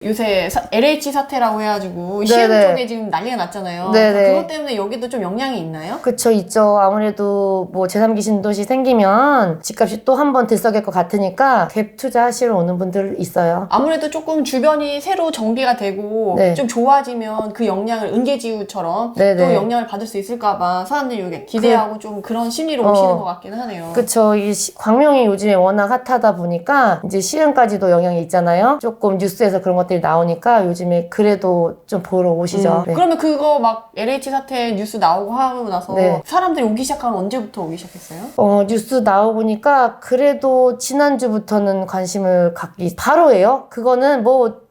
요새 LH 사태라고 해가지고 시흥 쪽에 지금 난리가 났잖아요. 네네. 그것 때문에 여기도 좀 영향이 있나요? 그쵸, 있죠. 아무래도 뭐 제3기 신도시 생기면 집값이 또 한 번 들썩일 것 같으니까 갭 투자하시러 오는 분들 있어요. 아무래도 조금 주변이 새로 정비가 되고 네. 좀 좋아지면 그 영향을 은계지우처럼 네네. 또 영향을 받을 수 있을까봐 사람들이 여기 기대하고 좀 그런 심리로 오시는 것 같긴 하네요. 그쵸. 이 광명이 요즘에 워낙 핫하다 보니까 이제 시흥까지도 영향이 있잖아요. 조금 뉴스에서 그런 것들이 나오니까 요즘에 그래도 좀 보러 오시죠. 네. 그러면 그거 막 LH 사태 뉴스 나오고 하고 나서 네. 사람들이 오기 시작하면 언제부터 오기 시작했어요? 뉴스 나오보니까 그래도 지난주부터는 관심을 갖기 바로예요. 그거는 뭐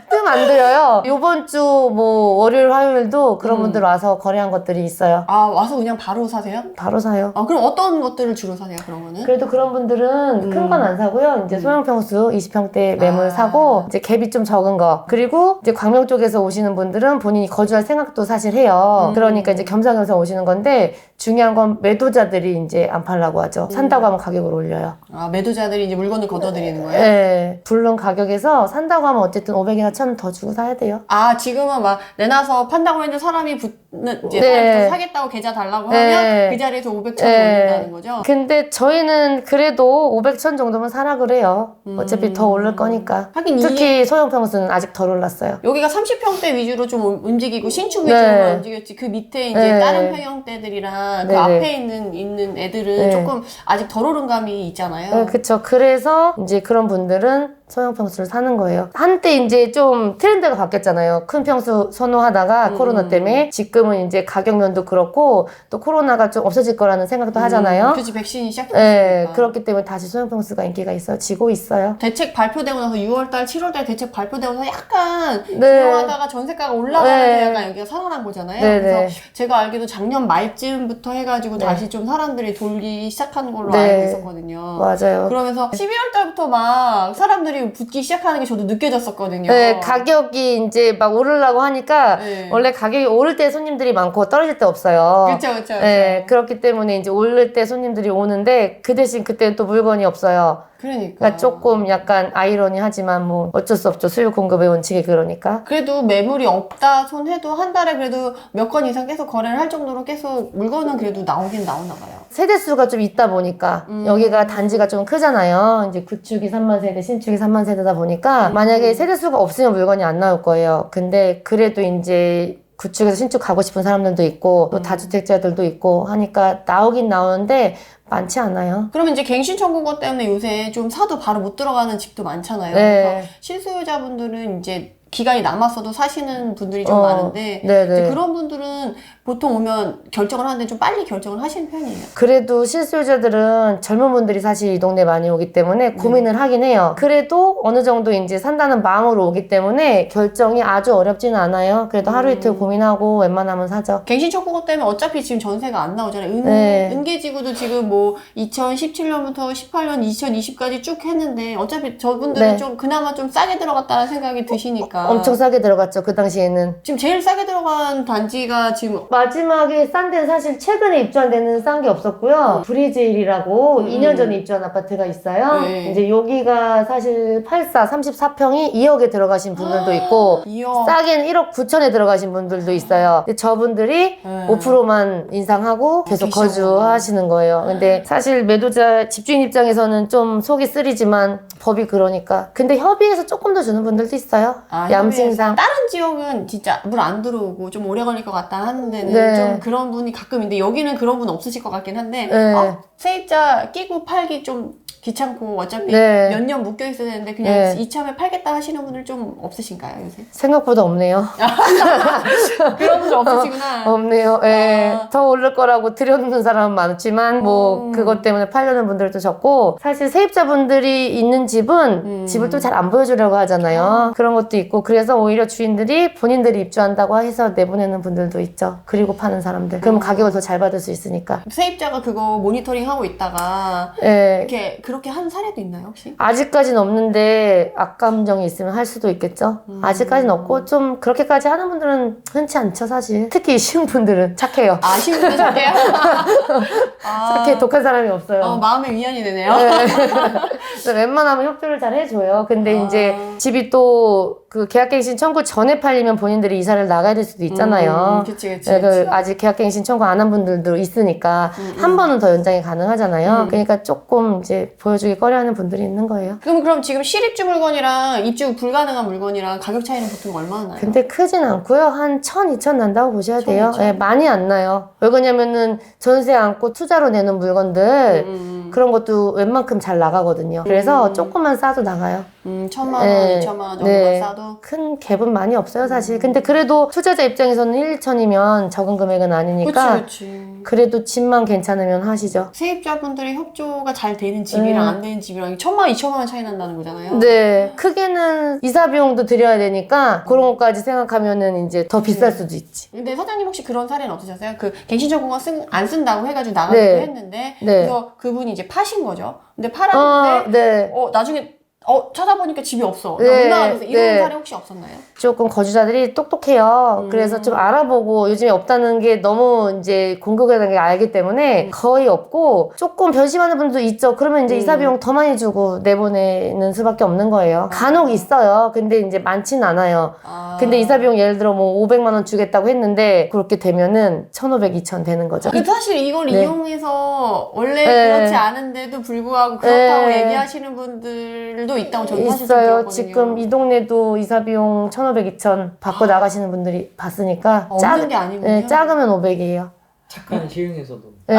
뜸 안 들여요. 요번 주 뭐 월요일 화요일도 그런 분들 와서 거래한 것들이 있어요. 아, 와서 그냥 바로 사세요? 바로 사요. 그럼 어떤 것들을 주로 사세요, 그런 거는? 그래도 그런 분들은 큰 건 안 사고요. 이제 소형 평수 20평대 매물 사고 이제 갭이 좀 적은 거. 그리고 이제 광명 쪽에서 오시는 분들은 본인이 거주할 생각도 사실 해요. 그러니까 이제 겸사겸사 오시는 건데 중요한 건 매도자들이 이제 안 팔라고 하죠. 산다고 하면 가격을 올려요. 아, 매도자들이 이제 물건을 걷어들이는 거예요? 네. 부른 가격에서 산다고 하면 어쨌든 500이나 1000 더 주고 사야 돼요. 아, 지금은 막 내놔서 판다고 했는데 사람이 붙는, 이제 네. 사람이 더 사겠다고 계좌 달라고 네. 하면 그 자리에서 500천 네. 올린다는 거죠? 근데 저희는 그래도 500, 1000 정도면 사라 그래요. 어차피 더 오를 거니까. 하긴 특히 소형 평수는 아직 덜 올랐어요. 여기가 30평대 위주로 좀 움직이고 신축 위주로 네. 움직였지. 그 밑에 이제 네. 다른 평형대들이랑 그 네네. 앞에 있는 애들은 네. 조금 아직 덜 오른 감이 있잖아요. 네, 그쵸. 그래서 이제 그런 분들은 소형 평수를 사는 거예요. 한때 이제 좀 트렌드가 바뀌었잖아요. 큰 평수 선호하다가 코로나 때문에 지금은 이제 가격면도 그렇고 또 코로나가 좀 없어질 거라는 생각도 하잖아요. 그치, 백신이 시작됐으니까. 네, 그렇기 때문에 다시 소형 평수가 인기가 있어지고 있어요. 대책 발표되고 나서 6월달, 7월달 대책 발표되고 나서 약간 네. 조용하다가 전세가가 올라가면서 네. 약간 여기가 살아난 거잖아요. 네, 그래서 네. 제가 알기도 작년 말쯤부터 해가지고 네. 다시 좀 사람들이 돌기 시작한 걸로 네. 알고 있었거든요. 맞아요. 그러면서 12월달부터 막 사람들이 붙기 시작하는 게 저도 느껴졌었거든요. 네, 가격이 이제 막 오르려고 하니까 네. 원래 가격이 오를 때 손님들이 많고 떨어질 때 없어요. 그쵸. 네, 그렇기 때문에 이제 오를 때 손님들이 오는데 그 대신 그때는 또 물건이 없어요. 그러니까 조금 약간 아이러니하지만 뭐 어쩔 수 없죠. 수요 공급의 원칙이 그러니까. 그래도 매물이 없다 손 해도 한 달에 그래도 몇 건 이상 계속 거래를 할 정도로 계속 물건은 그래도 나오긴 나오나 봐요. 세대수가 좀 있다 보니까 여기가 단지가 좀 크잖아요. 이제 구축이 3만 세대, 신축이 3만 세대다 보니까 만약에 세대수가 없으면 물건이 안 나올 거예요. 근데 그래도 이제 구축에서 신축 가고 싶은 사람들도 있고 또 다주택자들도 있고 하니까 나오긴 나오는데 많지 않아요. 그러면 이제 갱신 청구권 때문에 요새 좀 사도 바로 못 들어가는 집도 많잖아요. 네. 그래서 실수요자분들은 이제 기간이 남았어도 사시는 분들이 좀 많은데 네네. 이제 그런 분들은 보통 오면 결정을 하는데 좀 빨리 결정을 하시는 편이에요. 그래도 실수요자들은 젊은 분들이 사실 이 동네 많이 오기 때문에 고민을 하긴 해요. 그래도 어느 정도 이제 산다는 마음으로 오기 때문에 결정이 아주 어렵지는 않아요. 그래도 하루 이틀 고민하고 웬만하면 사죠. 갱신 청구권 때문에 어차피 지금 전세가 안 나오잖아요. 네. 은계지구도 지금 뭐 2017년부터 18년, 2020까지 쭉 했는데 어차피 저분들은 네. 좀 그나마 좀 싸게 들어갔다는 생각이 드시니까 엄청 싸게 들어갔죠. 그 당시에는. 지금 제일 싸게 들어간 단지가 지금 마지막에 싼 데는 사실 최근에 입주한 데는 싼 게 없었고요. 브리제일이라고 2년 전에 입주한 아파트가 있어요. 네. 이제 여기가 사실 34평이 2억에 들어가신 분들도 있고 2억. 싸게는 1억 9천에 들어가신 분들도 있어요. 근데 저분들이 5%만 인상하고 계속 계시구나. 거주하시는 거예요. 근데 사실 매도자 집주인 입장에서는 좀 속이 쓰리지만 법이 그러니까. 근데 협의해서 조금 더 주는 분들도 있어요. 얌생상. 다른 지역은 진짜 물 안 들어오고 좀 오래 걸릴 것 같다 하는 데는 네. 좀 그런 분이 가끔 있는데 여기는 그런 분 없으실 것 같긴 한데 네. 세입자 끼고 팔기 좀 귀찮고 어차피 네. 몇 년 묶여 있어야 되는데 그냥 네. 이참에 팔겠다 하시는 분들 좀 없으신가요 요새? 생각보다 없네요. 그런 분들 없으시구나. 없네요. 예. 더 오를 거라고 들여놓는 사람은 많지만 뭐 그것 때문에 팔려는 분들도 적고 사실 세입자분들이 있는 집은 집을 또 잘 안 보여주려고 하잖아요. 그런 것도 있고 그래서 오히려 주인들이 본인들이 입주한다고 해서 내보내는 분들도 있죠. 그리고 파는 사람들. 그럼 가격을 더 잘 받을 수 있으니까. 세입자가 그거 모니터링 하고 있다가 예. 이렇게 그렇게 하는 사례도 있나요, 혹시? 아직까지는 없는데 악감정이 있으면 할 수도 있겠죠. 아직까지는 없고 좀 그렇게까지 하는 분들은 흔치 않죠, 사실. 특히 쉬운 분들은 착해요. 아, 신분들 좋게요? 착해 독한 사람이 없어요. 마음의 위안이 되네요. 네. 그래서 웬만하면 협조를 잘 해줘요. 근데 이제 집이 또 그 계약갱신 청구 전에 팔리면 본인들이 이사를 나가야 될 수도 있잖아요. 그치. 아직 계약갱신 청구 안 한 분들도 있으니까 한 번은 더 연장이 가능하잖아요. 그러니까 조금 이제 보여주기 꺼려하는 분들이 있는 거예요. 그럼 지금 실입주 물건이랑 입주 불가능한 물건이랑 가격 차이는 보통 얼마나 나요? 근데 크진 않고요. 한 1,000, 2,000 난다고 보셔야 돼요. 1,000, 2,000? 네, 많이 안 나요. 왜 그러냐면은 전세 안고 투자로 내는 물건들 그런 것도 웬만큼 잘 나가거든요. 그래서 조금만 싸도 나가요. 1,000만 원, 네. 2,000만 원 정도만 네. 싸도? 큰 갭은 많이 없어요, 사실. 근데 그래도 투자자 입장에서는 1, 2천이면 적은 금액은 아니니까 그치. 그래도 집만 괜찮으면 하시죠. 세입자분들이 협조가 잘 되는 집이랑 안 되는 집이랑 1,000만, 2,000만 원 차이 난다는 거잖아요. 네. 크게는 이사 비용도 드려야 되니까 그런 것까지 생각하면은 이제 더 비쌀 수도 있지. 근데 사장님 혹시 그런 사례는 없으셨어요? 그 갱신청구가 안 쓴다고 해가지고 나가기도 네. 했는데 네. 그래서 그분이 이제 파신 거죠. 근데 팔았는데 네. 나중에 찾아보니까 집이 없어. 네. 못 나가면서 이런 네. 사례 혹시 없었나요? 조금 거주자들이 똑똑해요. 그래서 좀 알아보고 요즘에 없다는 게 너무 이제 공급이라는 게 알기 때문에 거의 없고 조금 변심하는 분도 있죠. 그러면 이제 이사 비용 더 많이 주고 내보내는 수밖에 없는 거예요. 간혹 있어요. 근데 이제 많진 않아요. 근데 이사 비용 예를 들어 뭐 500만 원 주겠다고 했는데 그렇게 되면은 1,500, 2,000 되는 거죠. 근데 사실 이걸 네. 이용해서 원래 네. 그렇지 않은데도 불구하고 그렇다고 네. 얘기하시는 분들도 있다고 저는 사실 좀 있어요. 들었거든요. 지금 이 동네도 이사 비용 1,500, 2,000 받고 나가시는 분들이 봤으니까 없는 게 아니군요. 네, 작으면 500이에요. 착한 시흥에서도 네.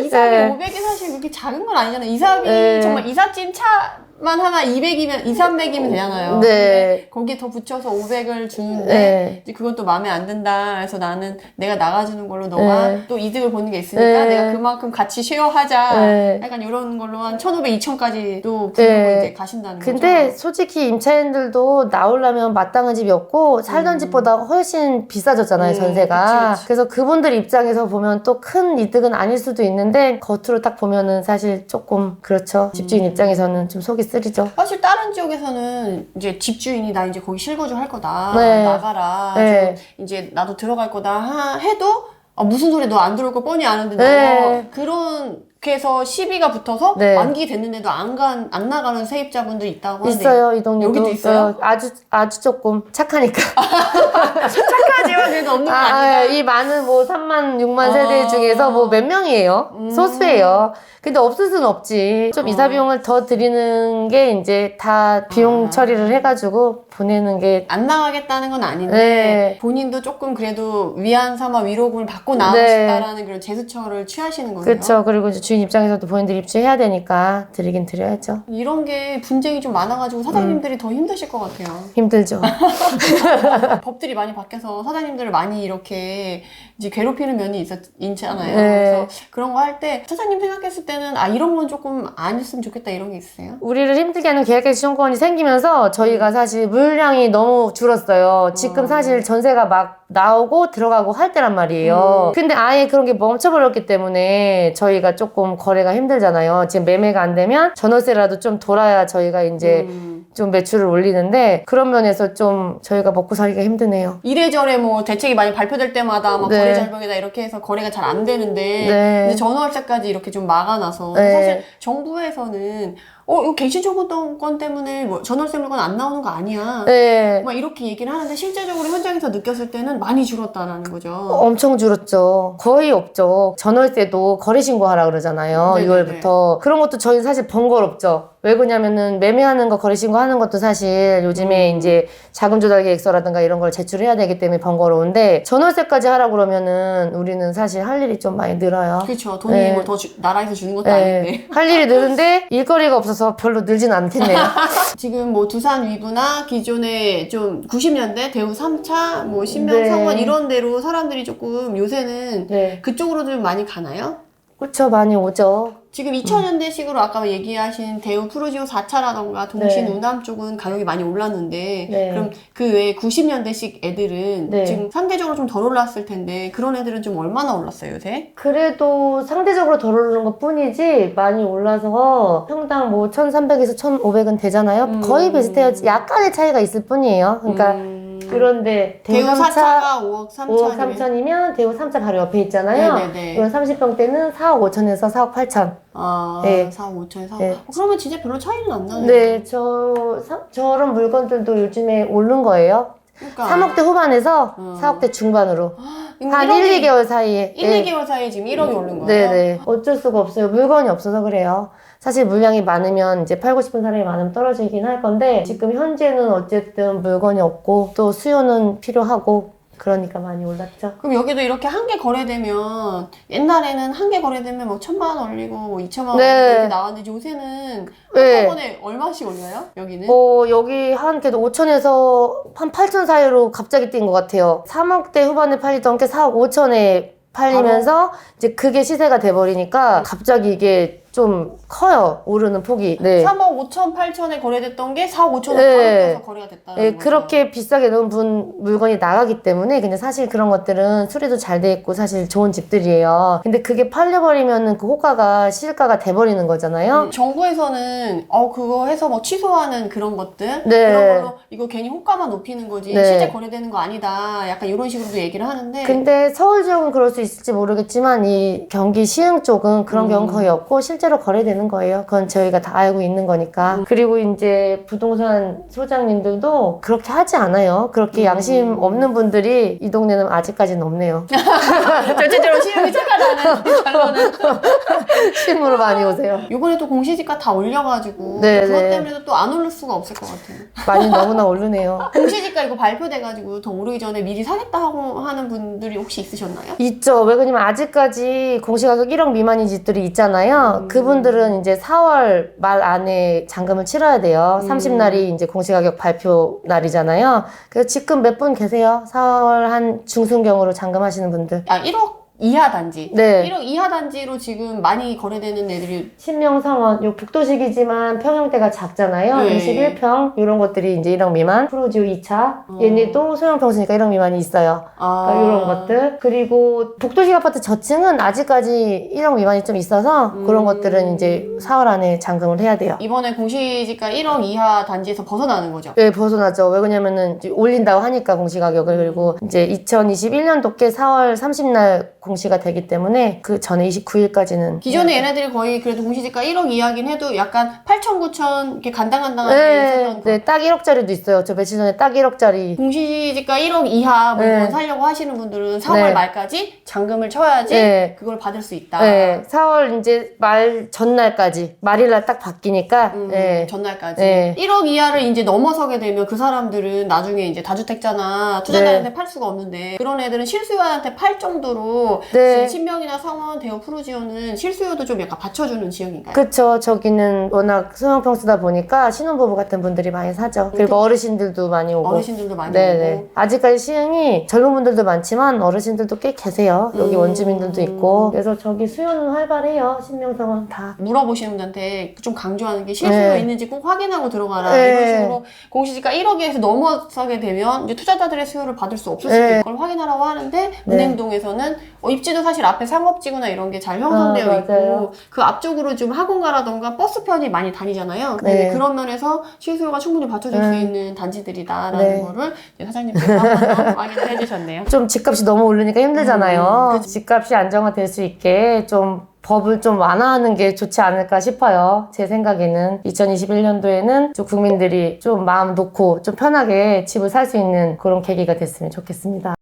이사비 네. 500이 사실 그렇게 작은 건 아니잖아요. 이사비 네. 정말 이삿짐 차만 하나 200이면 2, 300이면 되잖아요. 네. 근데 거기에 더 붙여서 500을 주는데 네. 이제 그건 또 마음에 안 든다. 그래서 나는 내가 나가주는 걸로 너가 네. 또 이득을 보는 게 있으니까 네. 내가 그만큼 같이 쉐어하자. 네. 약간 이런 걸로 한 1,500, 2,000까지도 부르고 네. 이제 가신다는 근데 거죠. 솔직히 임차인들도 나오려면 마땅한 집이 없고 살던 집보다 훨씬 비싸졌잖아요, 전세가. 그치. 그래서 그분들 입장에서 보면 또 큰 이득은 아닐 수도 있는데 겉으로 딱 보면은 사실 조금 그렇죠. 집주인 입장에서는 좀 속이 쓰리죠. 사실 다른 지역에서는 이제 집주인이 나 이제 거기 실거주 할 거다. 네. 나가라. 네. 지금 이제 나도 들어갈 거다 해도 무슨 소리 너 안 들어올 거 뻔히 아는데 네. 너 그렇게 해서 시비가 붙어서 네. 만기 됐는데도 안 나가는 세입자분들 있다고 하는데 있어요, 이 동네도. 여기도 있어요? 아주 조금 착하니까. 착하지만 그래도 없는 건 아니다. 이 많은 뭐 3만, 6만 세대 중에서 뭐 몇 명이에요? 소수예요. 근데 없을 수는 없지. 좀 이사 비용을 더 드리는 게 이제 다 비용 처리를 해가지고 보내는 게. 안 나가겠다는 건 아닌데 네. 본인도 조금 그래도 위안 삼아 위로금을 받고 나오고 네. 싶다라는 그런 제스처를 취하시는 거예요. 그렇죠. 그리고 이제 주인 입장에서도 본인들이 입주해야 되니까 드리긴 드려야죠. 이런 게 분쟁이 좀 많아가지고 사장님들이 더 힘드실 것 같아요. 힘들죠. 법들이 많이 바뀌어서 사장님들을 많이 이렇게 이제 괴롭히는 면이 있잖아요. 네. 그래서 그런 거 할 때 사장님 생각했을 때는 이런 건 조금 안 했으면 좋겠다 이런 게 있어요? 우리를 힘들게 하는 계약갱신 청구권이 생기면서 저희가 사실 물량이 너무 줄었어요. 지금 사실 전세가 막 나오고 들어가고 할 때란 말이에요. 근데 아예 그런 게 멈춰버렸기 때문에 저희가 조금 거래가 힘들잖아요. 지금 매매가 안 되면 전월세라도 좀 돌아야 저희가 이제 좀 매출을 올리는데 그런 면에서 좀 저희가 먹고 살기가 힘드네요. 이래저래 뭐 대책이 많이 발표될 때마다 막 네. 거래 절벽이다 이렇게 해서 거래가 잘 안 되는데 네. 이제 전월세까지 이렇게 좀 막아놔서 네. 사실 정부에서는 이거 갱신 청구권 때문에 뭐 전월세 물건 안 나오는 거 아니야. 네. 막 이렇게 얘기를 하는데 실제적으로 현장에서 느꼈을 때는 많이 줄었다라는 거죠. 엄청 줄었죠. 거의 없죠. 전월세도 거래 신고하라 그러잖아요. 네네네. 6월부터. 그런 것도 저희는 사실 번거롭죠. 왜 그러냐면은 매매하는 거 거래 신고하는 것도 사실 요즘에 이제 자금 조달 계획서라든가 이런 걸 제출해야 되기 때문에 번거로운데 전월세까지 하라 그러면은 우리는 사실 할 일이 좀 많이 늘어요. 그렇죠. 돈이 네. 뭐 더 나라에서 주는 것도 네. 아닌데. 할 일이 늘는데 일거리가 없어서 별로 늘진 않겠네요. 지금 뭐 두산 위브나 기존에 좀 90년대 대우 3차, 뭐 신명 네. 성원 이런 데로 사람들이 조금 요새는 네. 그쪽으로 좀 많이 가나요? 그쵸, 많이 오죠. 지금 2000년대식으로 아까 얘기하신 대우 푸르지오 4차라던가 동신 네. 우남 쪽은 가격이 많이 올랐는데 네. 그럼 그 외에 90년대식 애들은 네. 지금 상대적으로 좀 덜 올랐을 텐데 그런 애들은 좀 얼마나 올랐어요 요새? 그래도 상대적으로 덜 오르는 것 뿐이지 많이 올라서 평당 뭐 1300에서 1500은 되잖아요. 거의 비슷해요. 약간의 차이가 있을 뿐이에요. 그러니까 그런데 대우 3차 4차가 5억 3천 5억 3천이면 대우 3차 바로 옆에 있잖아요. 네네네. 이건 30평대는 4억 5천에서 4억 8천. 아, 네. 4억 5천에서 네. 그러면 진짜 별로 차이는 안 나네요. 네, 저런 물건들도 요즘에 오른 거예요. 그러니까 3억대 후반에서 4억대 중반으로. 한 1, 2개월 사이에. 1, 네. 2개월 사이에 지금 1억이 오른 거예요? 네네. 어쩔 수가 없어요. 물건이 없어서 그래요. 사실 물량이 많으면 이제 팔고 싶은 사람이 많으면 떨어지긴 할 건데 지금 현재는 어쨌든 물건이 없고 또 수요는 필요하고 그러니까 많이 올랐죠. 그럼 여기도 이렇게 한 개 거래되면 옛날에는 한 개 거래되면 뭐 1,000만 원 올리고 뭐 2천만 원 네. 이렇게 나왔는데 요새는 네. 한꺼번에 얼마씩 올려요? 여기는? 여기 한 그래도 5천에서 한 8천 사이로 갑자기 뛴 것 같아요. 3억대 후반에 팔리던 게 4억 5천에 팔리면서 이제 그게 시세가 돼버리니까 갑자기 이게 좀 커요. 오르는 폭이. 네. 3억 5천 8천에 거래됐던 게 4억 5천에 네. 바로 거래가 됐다는 네, 거죠. 그렇게 비싸게 넣은 물건이 나가기 때문에 근데 사실 그런 것들은 수리도 잘 돼 있고 사실 좋은 집들이에요. 근데 그게 팔려버리면은 그 호가가 시가가 돼버리는 거잖아요. 정부에서는 그거 해서 뭐 취소하는 그런 것들 네. 그런 걸로 이거 괜히 호가만 높이는 거지 네. 실제 거래되는 거 아니다. 약간 이런 식으로도 얘기를 하는데 근데 서울 지역은 그럴 수 있을지 모르겠지만 이 경기 시흥 쪽은 그런 경우는 거의 없고 실제로 거래되는 거예요. 그건 저희가 다 알고 있는 거니까. 그리고 이제 부동산 소장님들도 그렇게 하지 않아요. 그렇게 양심 없는 분들이 이 동네는 아직까지는 없네요. 전체적으로 시흥이 착하다는 결론은 실무로 많이 오세요. 이번에 또 공시지가 다 올려가지고 네, 그것 네. 때문에 또 안 오를 수가 없을 것 같아요. 많이 너무나 오르네요. 공시지가 이거 발표돼가지고 더 오르기 전에 미리 사겠다 하고 하는 분들이 혹시 있으셨나요? 있죠. 왜 그러냐면 아직까지 공시가격 1억 미만인 집들이 있잖아요. 그분들은 이제 4월 말 안에 잔금을 치러야 돼요. 30날이 이제 공시가격 발표 날이잖아요. 그래서 지금 몇 분 계세요? 4월 한 중순경으로 잔금하시는 분들. 1억 이하 단지. 네. 1억 이하 단지로 지금 많이 거래되는 애들이 신명 성원, 요 북도식이지만 평형대가 작잖아요. 네. 21평 이런 것들이 이제 1억 미만. 프로지오 2차. 얘네도 소형평수니까 1억 미만이 있어요. 그러니까 이런 것들. 그리고 북도식 아파트 저층은 아직까지 1억 미만이 좀 있어서 그런 것들은 이제 4월 안에 잔금을 해야 돼요. 이번에 공시지가 1억 이하 단지에서 벗어나는 거죠. 네, 벗어나죠. 왜 그러냐면은 이제 올린다고 하니까 공시가격을. 그리고 이제 2021년도께 4월 30날 공시가 되기 때문에 그 전에 29일까지는 기존에 얘네들이 거의 그래도 공시지가 1억 이하긴 해도 약간 8천, 9천 이렇게 간당간당하게 네, 있었던 거. 네, 딱 1억짜리도 있어요. 저 며칠 전에 딱 1억짜리. 공시지가 1억 이하 물건 네. 사려고 하시는 분들은 4월 네. 말까지 잔금을 쳐야지 네. 그걸 받을 수 있다. 네, 4월 이제 말 전날까지 말일날 딱 바뀌니까. 네. 전날까지. 네. 1억 이하를 이제 넘어서게 되면 그 사람들은 나중에 이제 다주택자나 투자자한테 네. 팔 수가 없는데 그런 애들은 실수요한테 팔 정도로 네. 신명이나 성원, 대우, 푸르지오는 실수요도 좀 약간 받쳐주는 지역인가요? 그쵸. 저기는 워낙 소형평수다 보니까 신혼부부 같은 분들이 많이 사죠. 그리고 어르신들도 많이 오고. 어르신들도 많이 네네. 오고. 아직까지 시흥이 젊은 분들도 많지만 어르신들도 꽤 계세요. 여기 원주민들도 있고. 그래서 저기 수요는 활발해요. 신명성은 다. 물어보시는 분한테 좀 강조하는 게 실수요 네. 있는지 꼭 확인하고 들어가라. 네. 이런 식으로 공시지가 1억에서 넘어서게 되면 이제 투자자들의 수요를 받을 수 없을 수도 네. 있고 그걸 확인하라고 하는데 은행동에서는 입지도 사실 앞에 상업지구나 이런 게 잘 형성되어 맞아요. 있고 그 앞쪽으로 좀 학원가라던가 버스편이 많이 다니잖아요. 네. 그런 면에서 실수요가 충분히 받쳐줄 수 있는 단지들이다라는 네. 거를 이제 사장님께서 한번 더 확인을 해주셨네요. 좀 집값이 너무 오르니까 힘들잖아요. 집값이 안정화될 수 있게 좀 법을 좀 완화하는 게 좋지 않을까 싶어요. 제 생각에는 2021년도에는 좀 국민들이 좀 마음 놓고 좀 편하게 집을 살 수 있는 그런 계기가 됐으면 좋겠습니다.